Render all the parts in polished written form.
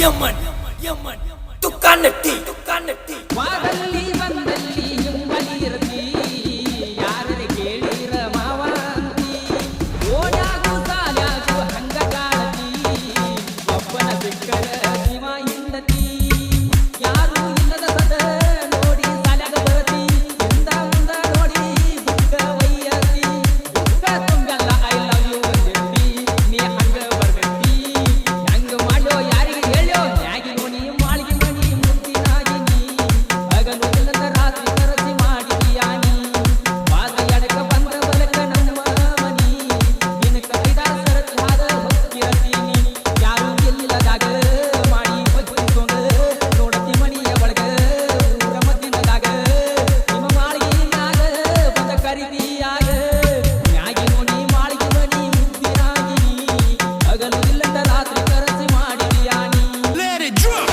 ಯಮನ್ ಯಮನ್ ತುಕಾನಟ್ಟಿ ತುಕಾನಟ್ಟಿ ವಾದಲ್ಲಿ ಬಂದಲ್ಲಿ ಎಂಬಲಿ ಇರತಿ ಯಾರರೆ ಕೇಳಿರ ಮಾವಂತಿ ಓಡಾಗು ಸಾಲ್ಯಾಗು ಹಂಗ ಕಾಳತಿ ಒಬ್ಬನ ಬಿಕ್ಕರ ಶಿವ ಹಿಂದತಿ ಯಾರು ಇಲ್ಲದ ಸದ ನೋಡಿ ಸಾಲ್ಯಾಗ ಬರತಿ ಹಿಂದ ಮುಂದ ನೋಡಿ ಬುಕ್ಕ ವಯ್ಯತಿ ಬುಕ್ಕ ತುಂಬಲ್ಲ ಐ ಲವ್ ಯು ಅಂದಿ ನೀ ಹಂಗ ಬರ್ಬೇಕಿ ಹಂಗ ಮಾಡೋ ಯಾರಿಗೆ ಹೇಳೋ ನ್ಯಾಗಿ ನೋನಿ ಮಾಳಿಗೆ ಮನಿ ಮುತ್ತಿನಾಗಿ ನೀ ಹಗಲು ಇಲ್ಲದ ರಾತ್ರಿ ಕರಸಿ ಮಾಡಿದೀಯಾನಿ ವಾದ ಎಡಕ ಬಂದ ಬಲಕ ನಮ್ಮ ಮನಿ ನಿನ್ನ ಕೈದಾರ ಸರತಿ ಹಾದ ಹೊಕ್ಕಿರತೀನಿ ಯಾರು ಇಲ್ಲದಾಗ ಮಾಡಿ ಹೊಚ್ಚಿಕೊಂಡ ನೋಡತಿ ಮನಿಯ ಒಳಗ ಊರ ಮದ್ದಿನದಾಗ ನಿಮ್ಮ ಮಾಳಿಗೆಯಾಗ ಬಂದ ಕರಿದಿಯಾಗ ನ್ಯಾಗಿ ನೋಡಿ ಮಾಳಿಗೆ ಮನಿ ಮುತ್ತಿನಾಗಿ ನೀ ಹಗಲು ಇಲ್ಲದ ರಾತ್ರಿ ಕರಸಿ ಮಾಡಿದೀಯಾನಿ Let it drop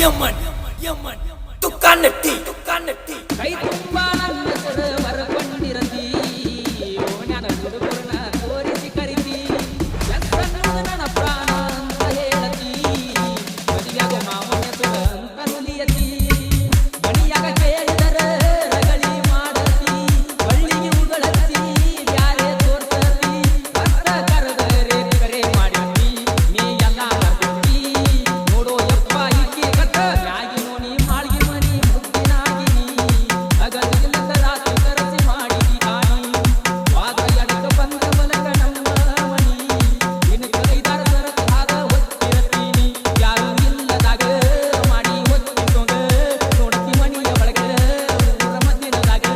Yaman Yaman Tukanatti Tukanatti ಕೈ ತುಂಬ ನನ್ನ ಹೆಸರು ಬರಕೊಂಡಿರತಿ ಓಣ್ಯಾನ ಹುಡುಗರನ್ನ ತೋರಿಸಿ ಕರಿತಿ ಎಷ್ಟನ್ನೋದು ನನ್ನ ಪ್ರಾಣ ಅಂತ ಹೇಳತಿ ಮದುವೆಯಾಗ ಮಾವನ ಹೆಸರು ಅಂತ ನುಲಿಯತಿ ಮಣಿಯಾಗ ಕೇಳಿದರ ರಗಳಿ ಮಾಡತಿ ಬಳ್ಳಿಗೆ ಉಗಳತಿ ಬ್ಯಾರೆ ತೋರ್ಸತಿ ಅತ್ತ ಕರೆದರೆ ಕರೆ ಮಾಡಿರ್ತಿ ನೀ ಎಲ್ಲ ಬರ್ತಿ ನೋಡೋ ಯಪ್ಪ ಈಕೆ ಕತ್ತ ಮ್ಯಾಗಿ ನೋನಿ ಮಾಳ್ಗಿ ಮನಿ ಮುತ್ತಿನಾಗಿ ನೀ ಹಗಲಿಲ್ಲದ ರಾತ್ರಿ ಕರಸಿ ಮಾಡಿದಿ ಕಾಣಿ ವಾದ ಎಡಕ ಬಂದ ಬಲಕ ನಮ್ಮ ಮನಿ ನಿನ್ನ ಕೈದಾರ ಸರತಿ ಹಾದ ಹೊತ್ತಿರತೀನಿ ಯಾರು ಇಲ್ಲದಾಗ ಮಾಡಿ ಹೊತ್ತಿಕೊಂಡ ನೋಡತಿ ಮನಿಯ ಒಳಗ ಊರ ಮದ್ದಿನದಾಗ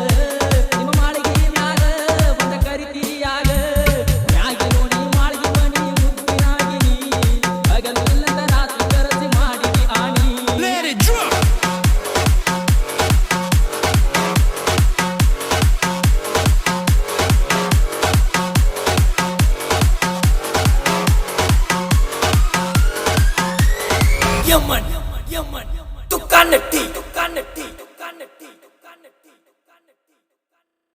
ನಿಮ್ಮ ಮಾಳಿಗೆ ಮ್ಯಾಗ ಬಂದ ಕರಿತಿಯಾಗ ಮ್ಯಾಗಿ ನೋಡಿ ಮಾಳಿಗೆ ಮನಿ ಮುತ್ತಿನಾಗಿ ನೀ ಹಗಲು ಇಲ್ಲದ ರಾತ್ರಿ ಕರಸಿ ಮಾಡಿದಿ ಆಣಿ Let it drop Yaman Yaman Tukanatti Tukanatti Tukanatti Tukanatti